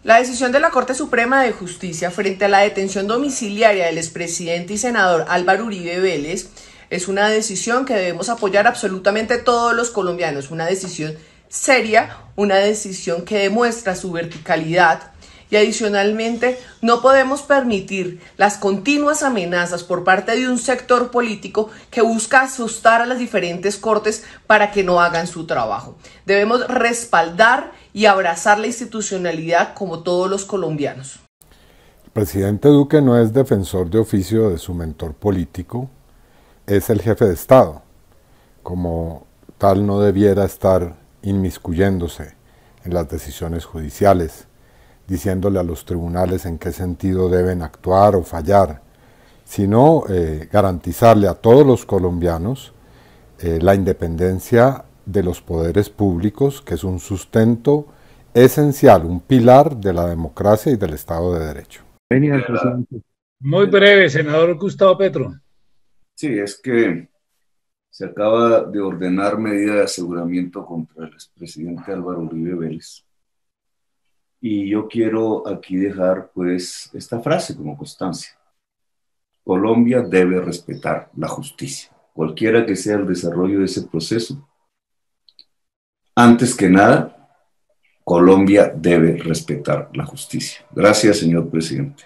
La decisión de la Corte Suprema de Justicia frente a la detención domiciliaria del expresidente y senador Álvaro Uribe Vélez es una decisión que debemos apoyar absolutamente todos los colombianos, una decisión seria, una decisión que demuestra su verticalidad y adicionalmente no podemos permitir las continuas amenazas por parte de un sector político que busca asustar a las diferentes cortes para que no hagan su trabajo. Debemos respaldar y abrazar la institucionalidad como todos los colombianos. El presidente Duque no es defensor de oficio de su mentor político, es el jefe de Estado. Como tal no debiera estar inmiscuyéndose en las decisiones judiciales, diciéndole a los tribunales en qué sentido deben actuar o fallar, sino garantizarle a todos los colombianos la independencia de los poderes públicos, que es un sustento esencial, un pilar de la democracia y del Estado de Derecho. Muy breve, senador Gustavo Petro. Sí, es que se acaba de ordenar medida de aseguramiento contra el expresidente Álvaro Uribe Vélez. Y yo quiero aquí dejar pues esta frase como constancia. Colombia debe respetar la justicia, cualquiera que sea el desarrollo de ese proceso. Antes que nada, Colombia debe respetar la justicia. Gracias, señor presidente.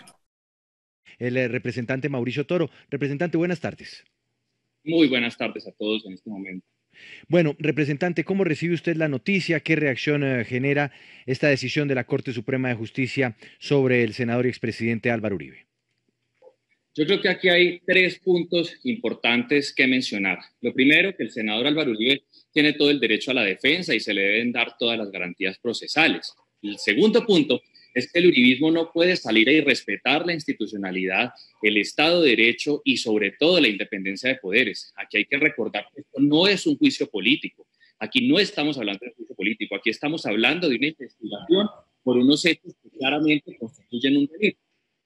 El representante Mauricio Toro. Representante, buenas tardes. Muy buenas tardes a todos en este momento. Bueno, representante, ¿cómo recibe usted la noticia? ¿Qué reacción genera esta decisión de la Corte Suprema de Justicia sobre el senador y expresidente Álvaro Uribe? Yo creo que aquí hay tres puntos importantes que mencionar. Lo primero, que el senador Álvaro Uribe tiene todo el derecho a la defensa y se le deben dar todas las garantías procesales. El segundo punto es que el uribismo no puede salir a irrespetar la institucionalidad, el Estado de Derecho y sobre todo la independencia de poderes. Aquí hay que recordar que esto no es un juicio político. Aquí no estamos hablando de un juicio político. Aquí estamos hablando de una investigación por unos hechos que claramente constituyen un delito.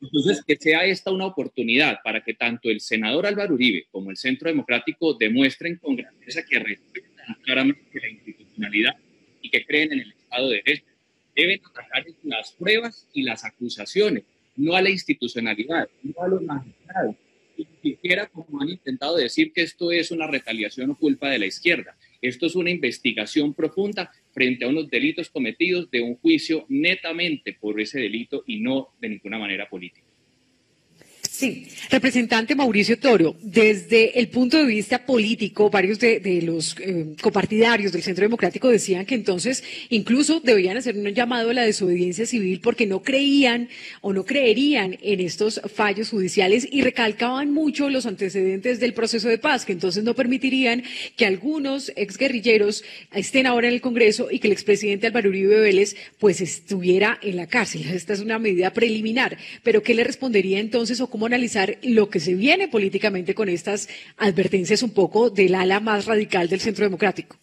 Entonces, que sea esta una oportunidad para que tanto el senador Álvaro Uribe como el Centro Democrático demuestren con grandeza que respetan claramente la institucionalidad y que creen en el Estado de Derecho. Deben atacar las pruebas y las acusaciones, no a la institucionalidad, no a los magistrados, ni siquiera como han intentado decir que esto es una retaliación o culpa de la izquierda. Esto es una investigación profunda frente a unos delitos cometidos de un juicio netamente por ese delito y no de ninguna manera política. Sí, representante Mauricio Toro, desde el punto de vista político, varios de los copartidarios del Centro Democrático decían que entonces incluso debían hacer un llamado a la desobediencia civil porque no creían o no creerían en estos fallos judiciales y recalcaban mucho los antecedentes del proceso de paz, que entonces no permitirían que algunos exguerrilleros estén ahora en el Congreso y que el expresidente Álvaro Uribe Vélez pues estuviera en la cárcel. Esta es una medida preliminar, pero ¿qué le respondería entonces o cómo analizar lo que se viene políticamente con estas advertencias un poco del ala más radical del Centro Democrático?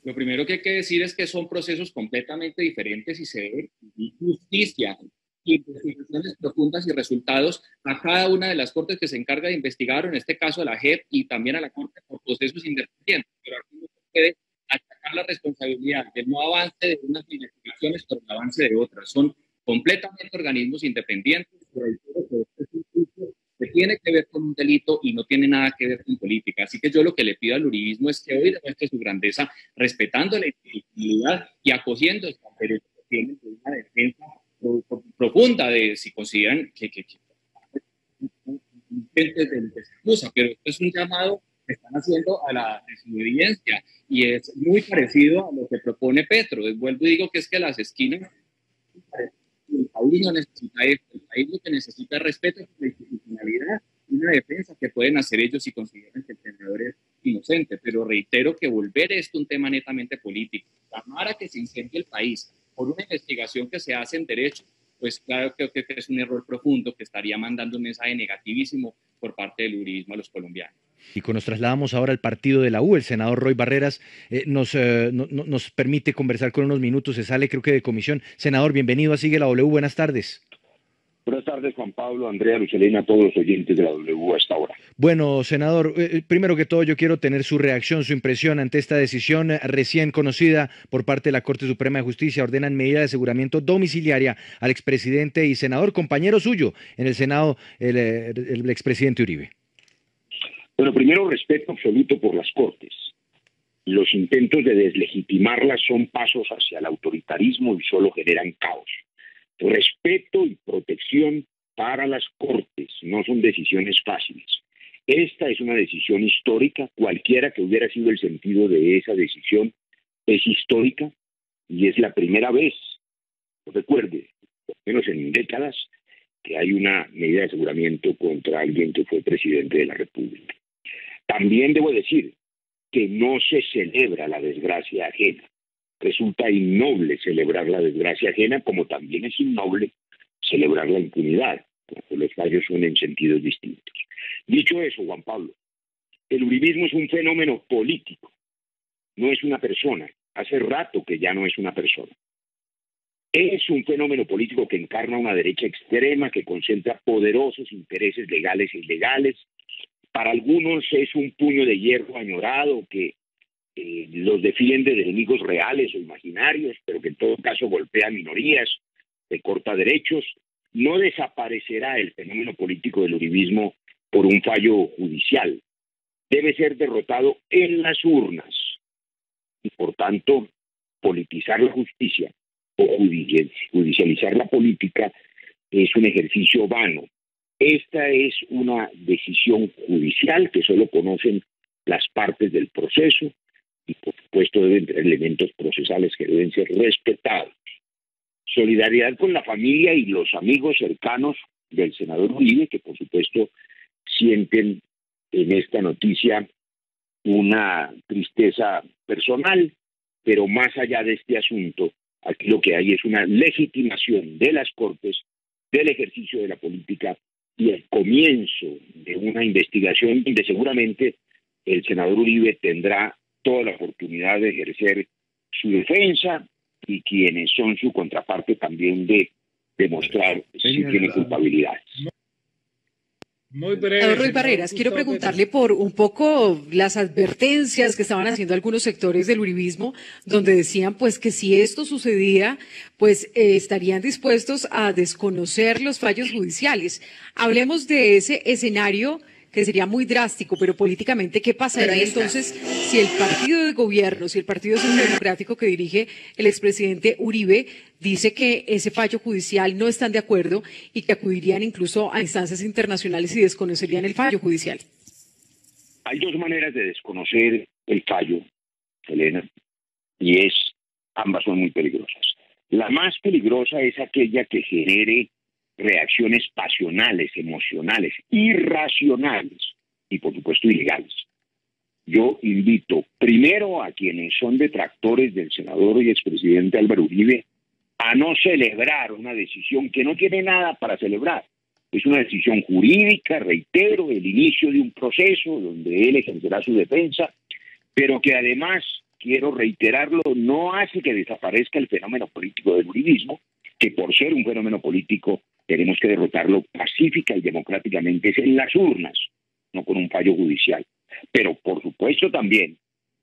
Lo primero que hay que decir es que son procesos completamente diferentes y se debe justicia, investigaciones profundas y resultados a cada una de las cortes que se encarga de investigar, en este caso a la JEP y también a la Corte por procesos independientes. Pero aquí no se puede atacar la responsabilidad del no avance de unas investigaciones por el avance de otras. Son completamente organismos independientes, pero este es un juicio que tiene que ver con un delito y no tiene nada que ver con política. Así que yo lo que le pido al uribismo es que hoy demuestre su grandeza respetando la institucionalidad y acogiendo estos derechos que tienen de una defensa profunda de si consideran que se acusa, pero esto es un llamado que están haciendo a la desobediencia y es muy parecido a lo que propone Petro. Vuelvo y digo que es que las esquinas el país no necesita esto, el país lo que necesita es respeto por la institucionalidad y una defensa que pueden hacer ellos si consideran que el senador es inocente, pero reitero que volver esto un tema netamente político, llamar a que se incendie el país por una investigación que se hace en derecho, pues claro creo que es un error profundo que estaría mandando un mensaje negativísimo por parte del uribismo a los colombianos. Y nos trasladamos ahora al partido de la U. El senador Roy Barreras nos permite conversar con unos minutos, se sale creo que de comisión. Senador, bienvenido a Sigue la W, buenas tardes. Buenas tardes, Juan Pablo, Andrea, Lucelena, a todos los oyentes de la W a esta hora. Bueno, senador, primero que todo yo quiero tener su reacción, su impresión ante esta decisión recién conocida por parte de la Corte Suprema de Justicia. Ordenan medida de aseguramiento domiciliaria al expresidente y senador, compañero suyo en el Senado, el expresidente Uribe. Bueno, primero, respeto absoluto por las Cortes. Los intentos de deslegitimarlas son pasos hacia el autoritarismo y solo generan caos. Respeto y protección para las Cortes, no son decisiones fáciles. Esta es una decisión histórica, cualquiera que hubiera sido el sentido de esa decisión es histórica y es la primera vez, recuerde, por lo menos en décadas, que hay una medida de aseguramiento contra alguien que fue presidente de la República. También debo decir que no se celebra la desgracia ajena. Resulta innoble celebrar la desgracia ajena, como también es innoble celebrar la impunidad, porque los fallos son en sentidos distintos. Dicho eso, Juan Pablo, el uribismo es un fenómeno político, no es una persona. Hace rato que ya no es una persona. Es un fenómeno político que encarna una derecha extrema que concentra poderosos intereses legales e ilegales. Para algunos es un puño de hierro añorado que los defiende de enemigos reales o imaginarios, pero que en todo caso golpea a minorías, recorta derechos. No desaparecerá el fenómeno político del uribismo por un fallo judicial. Debe ser derrotado en las urnas. Y por tanto, politizar la justicia o judicializar la política es un ejercicio vano. Esta es una decisión judicial que solo conocen las partes del proceso y por supuesto deben tener elementos procesales que deben ser respetados. Solidaridad con la familia y los amigos cercanos del senador Uribe, que por supuesto sienten en esta noticia una tristeza personal, pero más allá de este asunto, aquí lo que hay es una legitimación de las Cortes, del ejercicio de la política y el comienzo de una investigación donde seguramente el senador Uribe tendrá toda la oportunidad de ejercer su defensa y quienes son su contraparte también de demostrar si tiene culpabilidades. Muy breve. Ruy Barreras, quiero preguntarle por un poco las advertencias que estaban haciendo algunos sectores del uribismo, donde decían pues que si esto sucedía, pues estarían dispuestos a desconocer los fallos judiciales. Hablemos de ese escenario que sería muy drástico, pero políticamente, ¿qué pasaría entonces si el partido de gobierno, si el Partido Centro Democrático que dirige el expresidente Uribe dice que ese fallo judicial no están de acuerdo y que acudirían incluso a instancias internacionales y desconocerían el fallo judicial? Hay dos maneras de desconocer el fallo, Elena, y ambas son muy peligrosas. La más peligrosa es aquella que genere reacciones pasionales, emocionales, irracionales y por supuesto ilegales. Yo invito primero a quienes son detractores del senador y expresidente Álvaro Uribe a no celebrar una decisión que no tiene nada para celebrar. Es una decisión jurídica, reitero, el inicio de un proceso donde él ejercerá su defensa, pero que además, quiero reiterarlo, no hace que desaparezca el fenómeno político del uribismo, que por ser un fenómeno político tenemos que derrotarlo pacífica y democráticamente, es en las urnas, no con un fallo judicial. Pero por supuesto también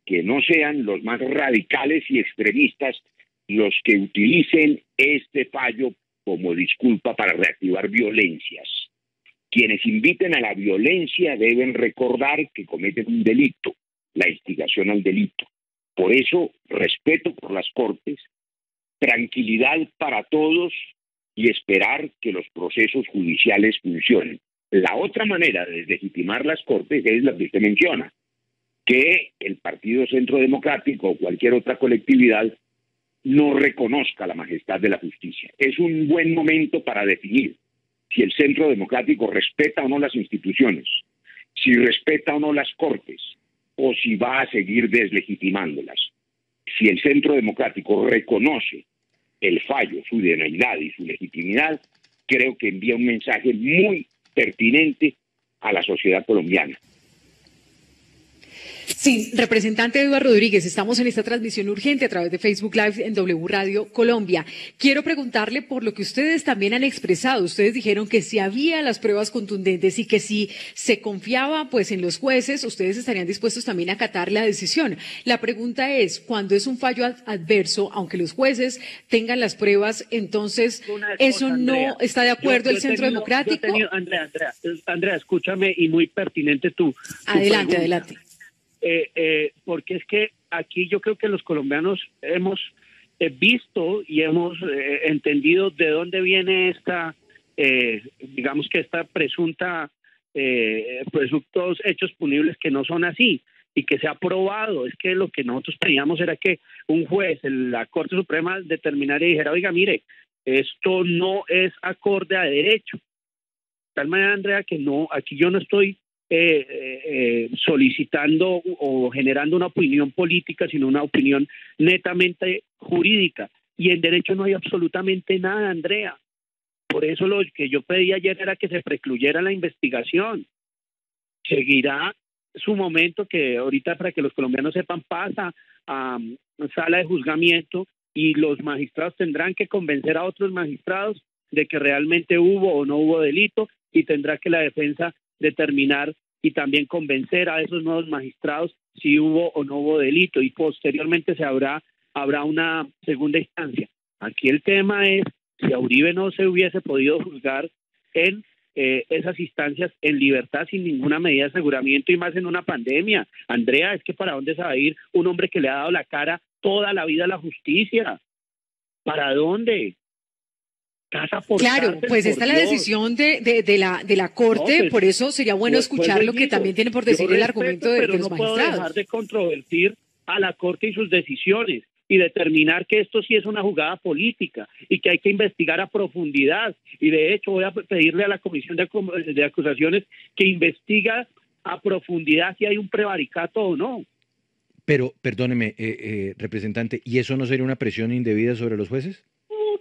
que no sean los más radicales y extremistas los que utilicen este fallo como disculpa para reactivar violencias. Quienes inviten a la violencia deben recordar que cometen un delito, la instigación al delito. Por eso, respeto por las Cortes, tranquilidad para todos y esperar que los procesos judiciales funcionen. La otra manera de deslegitimar las Cortes es la que usted menciona, que el Partido Centro Democrático o cualquier otra colectividad no reconozca la majestad de la justicia. Es un buen momento para definir si el Centro Democrático respeta o no las instituciones, si respeta o no las Cortes, o si va a seguir deslegitimándolas. Si el Centro Democrático reconoce el fallo, su idoneidad y su legitimidad, creo que envía un mensaje muy pertinente a la sociedad colombiana. Sí, representante Eduardo Rodríguez, estamos en esta transmisión urgente a través de Facebook Live en W Radio Colombia. Quiero preguntarle por lo que ustedes también han expresado. Ustedes dijeron que si había las pruebas contundentes y que si se confiaba pues en los jueces, ustedes estarían dispuestos también a acatar la decisión. La pregunta es, cuando es un fallo adverso, aunque los jueces tengan las pruebas, entonces ¿eso no está de acuerdo el Centro Democrático? Andrea, escúchame, y muy pertinente tu Adelante, pregunta. adelante. Porque es que aquí yo creo que los colombianos hemos visto y hemos entendido de dónde viene esta, digamos que esta presuntos hechos punibles que no son así y que se ha probado. Es que lo que nosotros pedíamos era que un juez, la Corte Suprema, determinara y dijera, oiga, mire, esto no es acorde a derecho. De tal manera, Andrea, que no, aquí yo no estoy solicitando o generando una opinión política, sino una opinión netamente jurídica. Y en derecho no hay absolutamente nada, Andrea. Por eso lo que yo pedí ayer era que se precluyera la investigación. Seguirá su momento, que ahorita, para que los colombianos sepan, pasa a sala de juzgamiento y los magistrados tendrán que convencer a otros magistrados de que realmente hubo o no hubo delito, y tendrá que la defensa determinar y también convencer a esos nuevos magistrados si hubo o no hubo delito, y posteriormente habrá una segunda instancia. Aquí el tema es si a Uribe no se hubiese podido juzgar en esas instancias en libertad sin ninguna medida de aseguramiento, y más en una pandemia. Andrea, es que ¿para dónde se va a ir un hombre que le ha dado la cara toda la vida a la justicia? ¿Para dónde? Casa por claro, cárcel, pues esta es la decisión de la Corte, no, pues, por eso sería bueno escuchar lo que digo, también tiene por decir el argumento de los no puedo magistrados. dejar de controvertir a la Corte y sus decisiones y determinar que esto sí es una jugada política y que hay que investigar a profundidad. Y de hecho voy a pedirle a la Comisión de Acusaciones que investiga a profundidad si hay un prevaricato o no. Pero, perdóneme, representante, ¿y eso no sería una presión indebida sobre los jueces?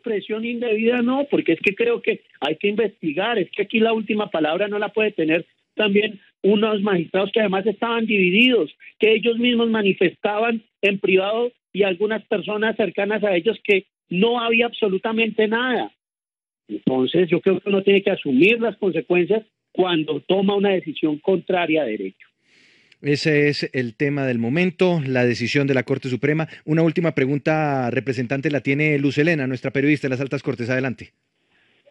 Presión indebida no, porque es que creo que hay que investigar. Es que aquí la última palabra no la puede tener también unos magistrados que además estaban divididos, que ellos mismos manifestaban en privado, y algunas personas cercanas a ellos, que no había absolutamente nada. Entonces yo creo que uno tiene que asumir las consecuencias cuando toma una decisión contraria a derecho. Ese es el tema del momento, la decisión de la Corte Suprema. Una última pregunta, representante, la tiene Luz Helena, nuestra periodista de las Altas Cortes. Adelante.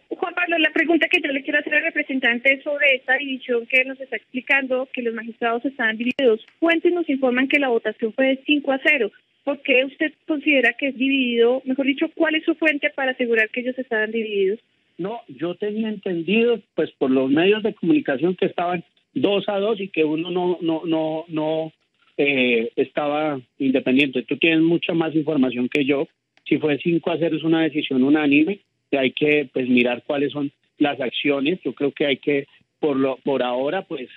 Juan Pablo, la pregunta que yo le quiero hacer al representante es sobre esta división que nos está explicando, que los magistrados estaban divididos. Fuentes nos informan que la votación fue de 5-0. ¿Por qué usted considera que es dividido? Mejor dicho, ¿cuál es su fuente para asegurar que ellos estaban divididos? No, yo tenía entendido, pues por los medios de comunicación, que estaban 2-2 y que uno no estaba independiente. Tú tienes mucha más información que yo. Si fue 5-0 es una decisión unánime, y hay que pues mirar cuáles son las acciones. Yo creo que hay que por ahora pues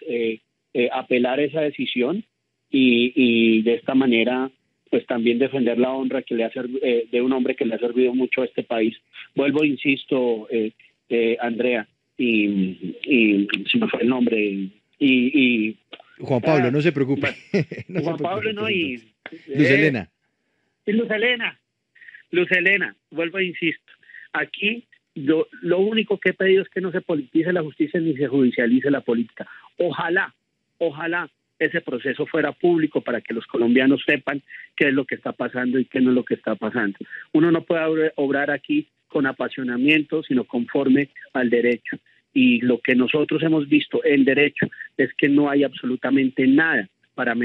apelar esa decisión y de esta manera pues también defender la honra que le ha de un hombre que le ha servido mucho a este país. Vuelvo, insisto, Andrea, y se me fue el nombre, y Juan Pablo, no se preocupe. No Juan Pablo, no, y Luz Helena. Luz Helena, vuelvo e insisto, aquí lo único que he pedido es que no se politice la justicia ni se judicialice la política. Ojalá ese proceso fuera público para que los colombianos sepan qué es lo que está pasando y qué no es lo que está pasando. Uno no puede obrar aquí con apasionamiento, sino conforme al derecho. Y lo que nosotros hemos visto en derecho es que no hay absolutamente nada para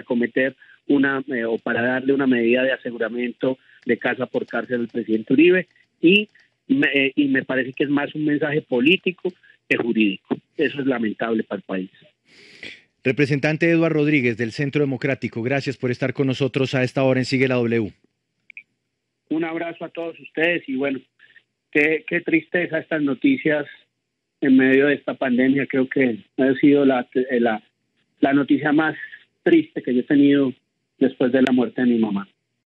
cometer o para darle una medida de aseguramiento de casa por cárcel al presidente Uribe, y me parece que es más un mensaje político que jurídico. Eso es lamentable para el país. Representante Eduardo Rodríguez del Centro Democrático, gracias por estar con nosotros a esta hora en Sigue la W. Un abrazo a todos ustedes, y bueno, qué tristeza estas noticias en medio de esta pandemia. Creo que ha sido la noticia más triste que yo he tenido después de la muerte de mi mamá.